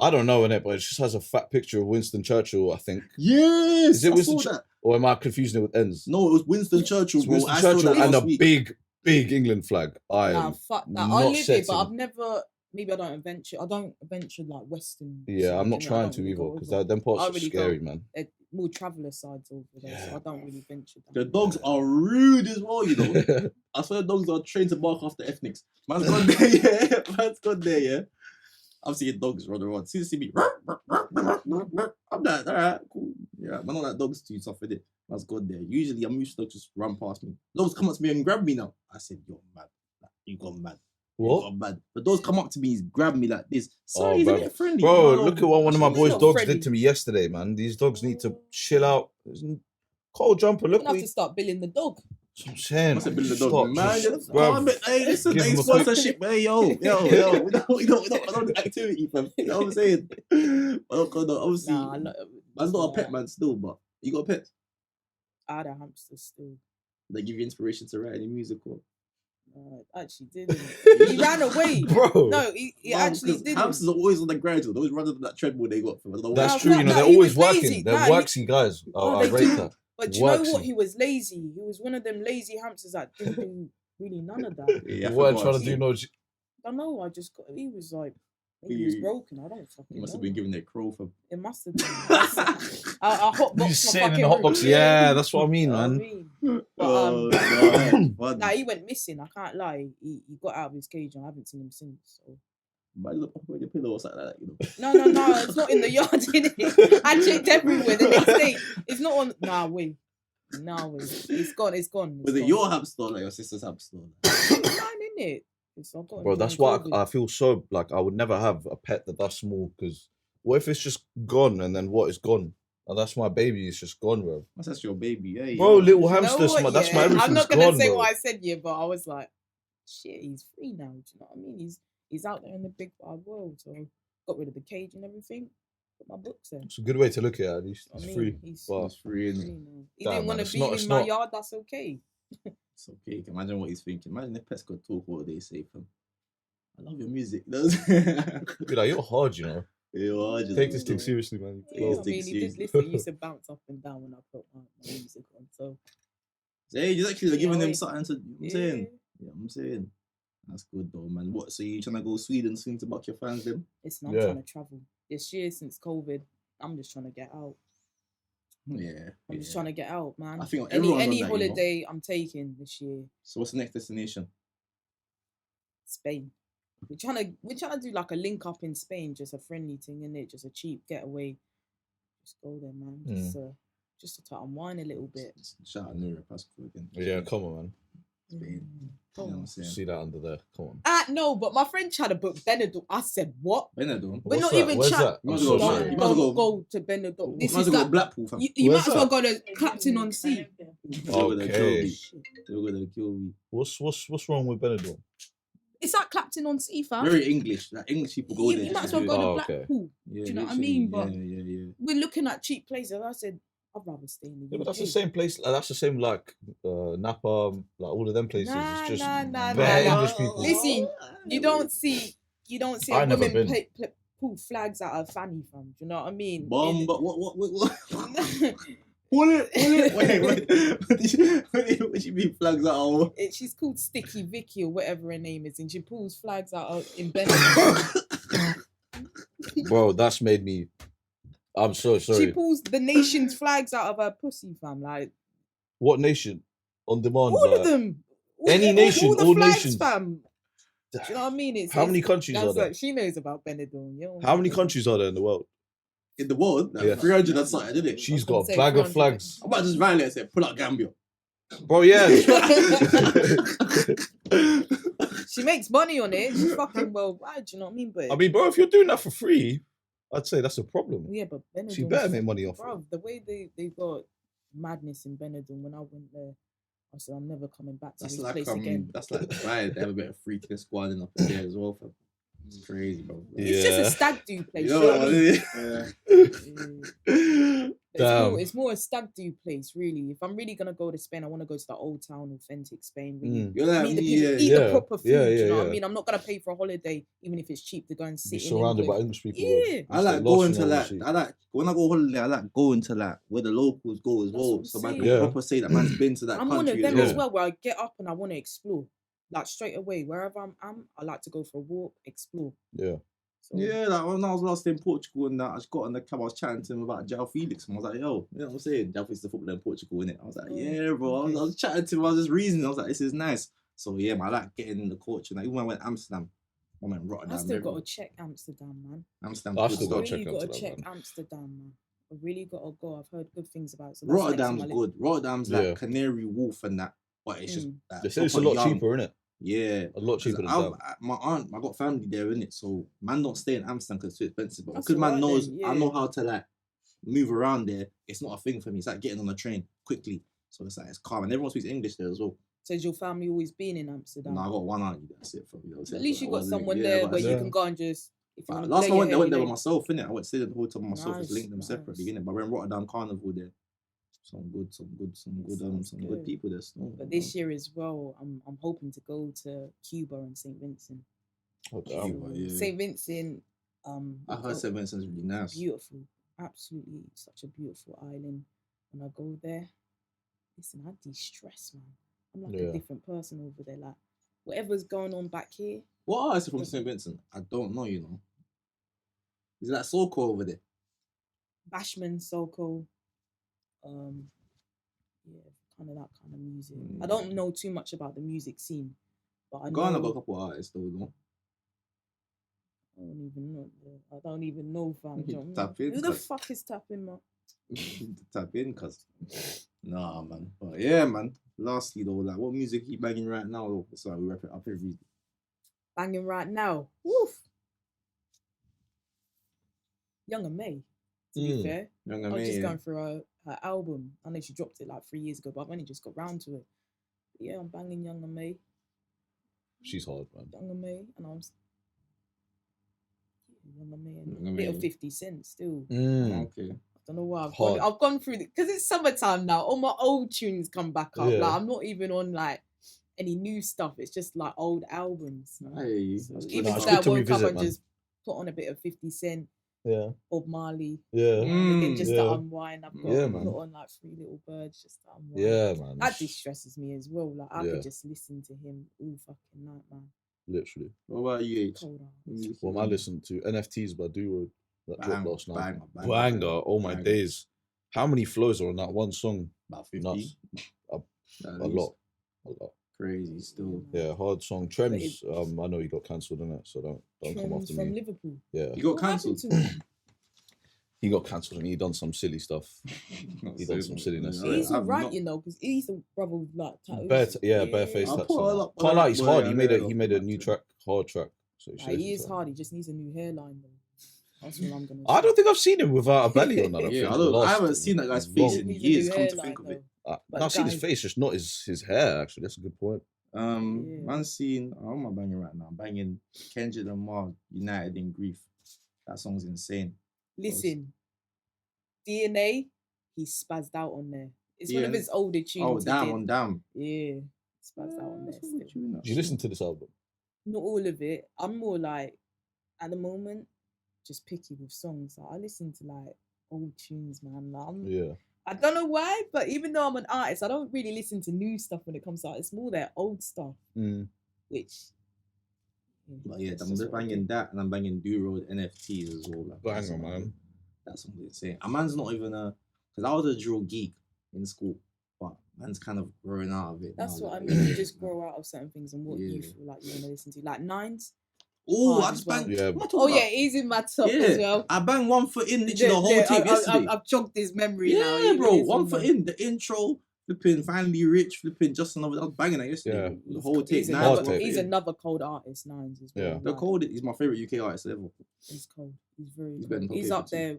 I don't know in it, but it just has a fat picture of Winston Churchill, I think. Yes, Is it I Winston saw that. Or am I confusing it with ends? No, it was Winston Churchill, It's bro. Winston I saw Churchill that and a last week. big England flag. Nah, fuck that. I not live it, but setting. I've never. Maybe I don't adventure. I don't adventure like Western. Yeah, I'm not side, trying I don't to really either go because over. them parts I are really scary, don't. man. They're more traveller sides over there, so I don't really venture. The dogs are rude as well, you know. I swear dogs are trained to bark after ethnics. Man's gone there, yeah. Man's gone there, yeah. I've seen dogs run around. See me. I'm like, alright, cool. Yeah, man, all that dogs too tough with it. Man's gone there. Usually I'm used to dogs just run past me. Dogs come up to me and grab me now. I said, you're mad. Like, you gone mad. You What? gone mad. But dogs come up to me, grab me like this. Sorry, Oh, he's a bro. bit friendly. Bro, No, look at what one of my He's boys' not dogs friendly. did to me yesterday, man. These dogs need to chill out. Cold jumper, You're look gonna what have to start billing the dog. That's what I'm saying. Must have been the dog. Stop, Man, just- just bruv. calm it. Hey, listen, Give hey, him a quick- sponsorship. Hey, yo. We don't activity, fam. You know what I'm saying? Obviously, Nah, man's not a pet man still, but you got a pet. I had a hamster still. They give you inspiration to write any music or. Actually didn't. He ran away. Bro. No, he actually didn't. Hamsters are always on the grind. They're always running on that treadmill they got. From. That's Nah, true, you know, nah, they're he always was working. lazy. They're Nah, he- worksy guys. Oh, I they rate do. that. But you know what? Worksy. He was lazy. He was one of them lazy hamsters that didn't do really none of that. Yeah, You weren't trying to do no. I know. I just got. He was like. He was broken. I don't fucking You must have know. been giving their crow for. It must have been. I hotboxed my Just sitting in fucking the hot box. room. Yeah, that's what I mean, You know what I man. mean? Oh, But, nah, he went missing. I can't lie. He got out of his cage and I haven't seen him since. So. But you look up on your pillow or something like that, you know. No. It's not in the yard, innit? I checked everywhere the next day. It's not on. Nah, wait. It's gone. It's gone. Was it your hamster or like your sister's hamster? It's mine, innit? Bro, that's why I feel so like I would never have a pet that's small because what if it's just gone and then what is gone? And that's my baby. It's just gone, bro. That's your baby, yeah. Bro, little You know hamsters, what, that's my yeah? everything's I'm not gonna gone, say bro. what I said here, but I was like, shit, he's free now. Do you know what I mean? He's out there in the big wide world. So got rid of the cage and everything. Put my books there. It's a good way to look at it. At least it's I mean, free. He's But It's free, free innit? now. He Damn, didn't want man, to it's be not- in it's my not- yard. That's okay. It's okay. Imagine what he's thinking. Imagine if pets could talk, what would they say, fam? I love your music. be like, you're hard, you know. Take this thing seriously, man. Yeah, Please I take mean, he did seriously. listen. He used to bounce up and down when I put my music on. So Hey, you're actually giving Yeah, them wait. something to. I'm yeah. saying. Yeah, I'm saying. That's good though, man. What? So you trying to go Sweden soon to buck your fans then? Listen, I'm Yeah. trying to travel. This year since COVID, I'm just trying to get out. Yeah. I'm just trying to get out, man. I think Any everyone's on that, you know. holiday I'm taking this year, So what's the next destination? Spain. We're trying to do like a link up in Spain, just a friendly thing, innit? Just a cheap getaway. Just go there, man. Just to unwind a little bit. Shout out Nura Pascal again. Yeah, come on, man. Spain. You know what I'm saying? See that under there. Come on. No, but my friend tried to book Benidorm. I said, what? Benidorm. We're What's not that? even Where's chat. that? You I'm must so go- sorry. you must Don't go- go to Benidorm. This Might is as well go that. Blackpool, fam. You Where's might as well that? go to Clapton on Sea. They're gonna kill me. Shit. They're gonna kill me. What's wrong with Benidorm? It's like Clapton on Sea, fam. Very English. Like English people go there. You might just as to well do go it. to Oh, okay. Blackpool. Yeah, Do you know what I literally. mean? But Yeah. we're looking at cheap places. I said, I'd rather stay in the UK. Yeah, but that's the same place. That's the same like Napa, like all of them places. Nah, it's just nah. bare English people. Listen, you don't see I a never woman been. pull flags out of fanny, fam. Do you know what I mean? Bomb, but what? Pull it. Wait. What you mean flags out? She's called Sticky Vicky or whatever her name is, and she pulls flags out in Benidorm. Bro, that's made me. I'm so sorry. She pulls the nation's flags out of her pussy, fam. Like What nation? On demand. all like, of them. Any nation, all the all flags, nations. fam. Do you know what I mean? How many countries are that's there? like, she knows about Benidorm. You know? How many countries are there in the world? In the world, like Yeah. 300 and something, didn't it? She's I was gonna got a say flag of 300. flags. I might just violate and say, pull out Gambia. Bro, yeah. She makes money on it. She's fucking worldwide. Do you know what I mean? But I mean, bro, if you're doing that for free, I'd say that's a problem. yeah, but Benidorm. She better make money off it. Bro, the way they got madness in Benidorm when I went there, I said I'm never coming back to That's this like place again. that's like Dubai. They have a bit of freaking squad in up in there as well. Fam. It's crazy, bro. It's just a stag do place. You know you know what what I mean? I Damn. It's more a stag do place, really. If I'm really gonna go to Spain, I want to go to the old town, authentic Spain. Really. Mm. You're like Meet the me, people, yeah. eat the proper food. Yeah, do you know what I yeah. mean? I'm not gonna pay for a holiday, even if it's cheap, to go and Be sit in surrounded by England. English people. Yeah. I like Lost going in to all like the shit. I like when I go holiday. I like going to like where the locals go as That's well. what So I'm man saying. can Yeah. proper say that man's been to that I'm one country. of them yeah. as well, where I get up and I want to explore. Like straight away, wherever I'm, I like to go for a walk, explore. Yeah. So, Yeah, like when I was last in Portugal and that, I just got on the cab, I was chatting to him about João Felix, and I was like, yo, you know what I'm saying? João Felix is the footballer in Portugal, innit? I was like, Oh, yeah, bro. okay. I was chatting to him, I was just reasoning, I was like, this is nice. So yeah, man, I like getting in the culture. Like, even when I went to Amsterdam, I went Rotterdam. I still got everywhere. to check Amsterdam, man. Amsterdam. I good still stuff. gotta check really got to Amsterdam, check man. Amsterdam, man. I really got to go. I've heard good things about it. So that's next on Rotterdam's my list. good. Rotterdam's like Yeah. Canary Wharf and that, but it's just like, They say it's a proper lot young. cheaper, innit? Yeah. A lot cheaper than I've- that. my aunt, I got family there, innit? So man don't stay in Amsterdam because it's too expensive. But That's because man alright knows then, I yeah. know how to like move around there, it's not a thing for me. It's like getting on a train quickly. So it's like it's calm. And everyone speaks English there as well. So has your family always been in Amsterdam? No, I got one auntie, that's it for me. At least you got someone there where you yeah. can go and just. If you wanna Last play time I went your there heavy by leg. myself, innit? I went to stay in the hotel by myself, just Nice, linked them separately, nice. innit? But I went Rotterdam Carnival there. Some good Sounds good good. people there. Still, But this year as well, I'm hoping to go to Cuba and St. Vincent. Oh, damn. Cuba, yeah. St. Vincent, I heard St. Vincent's really nice. beautiful, absolutely such a beautiful island. When I go there, listen, I de-stress, man. I'm like Yeah. a different person over there. Like whatever's going on back here, What artist from St. Vincent? I don't know, you know. Is it like Soulco over there? Bashman, Soko, yeah, kind of that kind of music. I Mm. don't know too much about the music scene, but I Ghana know. got a couple of artists though, no? I don't even know. I don't even know, fam. Do you know what I mean? Tap in, Who the cuz. fuck is tapping, man? Tap in, cuz. Nah, man. But yeah, man. Lastly though, like what music you banging right now? Though? Sorry, we wrap it up every. Banging right now. Woof. Young and May, to be fair. Young I and was just me, going through her album. I know she dropped it like 3 years ago, but I've only just got round to it. But yeah, I'm banging Young and May. She's hard, man. Young and May, and I'm Young and May and Young and little May. 50 Cent still. Okay. I don't know why Hard. I've gone through because it's summertime now. All my old tunes come back up. Yeah. Like I'm not even on like any new stuff. It's just like old albums. Hey, So that's even Nah, it's today I good to woke up revisit, and man. just put on a bit of 50 Cent, Yeah. Bob Marley. Yeah. Just yeah. to unwind. I've got Yeah, put man. on like Three Little Birds just to unwind. Yeah, man. That distresses me as well. Like I Yeah. could just listen to him all fucking night, man. Literally. What about you, H? Cold hours. What am I listening to? NFTs by Do-Road that dropped last night. Banger. Oh my Banger. days. How many flows are on that one song? About 50. Nuts. A At A least. lot. A lot. Crazy still. Yeah, hard song. Trems, I know he got cancelled in it, so don't come Trends after from me. Liverpool. Yeah. You got What happened cancelled. to him? He got cancelled and he done some silly stuff. He done some silliness. Yeah. He's alright, you know, because he's a brother with like tattoos. Bare face I'll tattoos. put her up. Can't lie, he's hard. He made a Yeah. new track, hard track. So He is hard. He just needs a new hairline. Though. That's what I'm gonna. I don't think I've seen him without a belly on that. Yeah, I haven't seen that guy's face in years. Come to think of it. No, I've seen his face, just not his hair. Actually, that's a good point. Man's seen. What am I banging right now? I'm banging Kendrick Lamar, United in Grief. That song's insane. Listen, DNA, he spazzed out on there. It's one of his older tunes. Oh, Damn. Yeah, spazzed out on there. Did you listen to this album? Not all of it. I'm more like, at the moment, just picky with songs. Like, I listen to like old tunes, man. Like, I don't know why, but even though I'm an artist, I don't really listen to new stuff when it comes to art. It's more their old stuff, which. But yeah, I'm just banging that, and I'm banging Do Road NFTs as well. Like, Banger, man. That's something insane. A man's not even because I was a drill geek in school, but man's kind of growing out of it. That's now, what like, I mean. You just grow out of certain things and what you feel like you want to listen to. Like Nines. Oh, I just banged. Yeah. He's in my top as well. I banged One Foot In literally the whole tape yesterday. I've jogged his memory now. Yeah, bro. One Foot In, the intro, flipping Finally Rich, flipping Just Another. I was banging that yesterday. Yeah. The whole tape. He's another cold artist, Nines as well. Yeah. The Cold is my favorite UK artist ever. He's cold. He's very He's cold. better He's than up there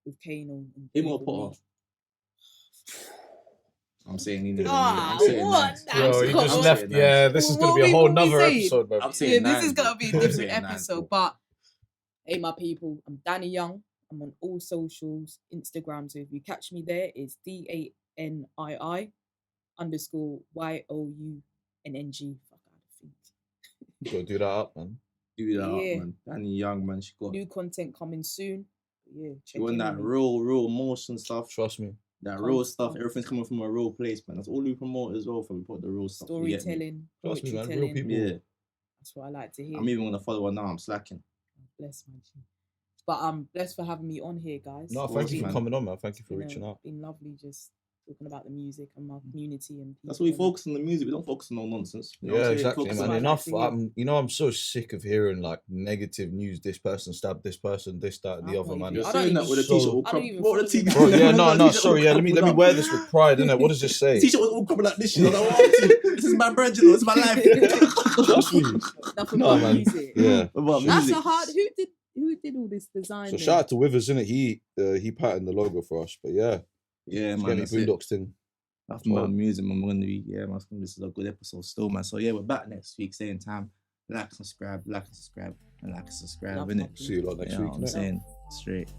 with Kano. Him or Potter? I'm saying he what? Yo, you just left. Yeah, this is going to be a whole nother episode, bro. I'm saying this is going to be a different nine, episode. But, hey, my people, I'm Danii Younng. I'm on all socials, Instagram. So if you catch me there, it's DANII_YOUNNG. Fuck, I think. Go do that up, man. Do that up, man. Danii Younng, man. She got new content coming soon. Yeah, she want that real motion stuff. Trust me. That real stuff, everything's coming from a real place, man. That's all we promote as well. For we put the real stuff. Storytelling, Trust me, man. telling. Real people. Yeah, that's what I like to hear. I'm even gonna follow her now. I'm slacking. Bless my G. But I'm blessed for having me on here, guys. No, thank you for coming on, man. Thank you for reaching out. It's been lovely just talking about the music and my community and people. That's what we focus on, the music. We don't focus on no nonsense. Yeah, exactly, man. Enough. I'm so sick of hearing like negative news. This person stabbed this person, this, that, and the other, man. You're saying that with a t-shirt. Bro, yeah, no, sorry, yeah. Let me wear this with pride, innit? What does this say? T-shirt was all coming like this. You know, this is my brand, you know, it's my life. Trust me. No, man. Music. Yeah. That's a hard. Who did all this design? So shout out to Withers, innit? He patterned the logo for us, but yeah. Yeah, man. Get me Boondocks thing. That's more music, man. We're gonna be, man. This is a good episode still, man. So yeah, we're back next week, same time. Like and subscribe, innit? See you lot next week. I'm saying straight.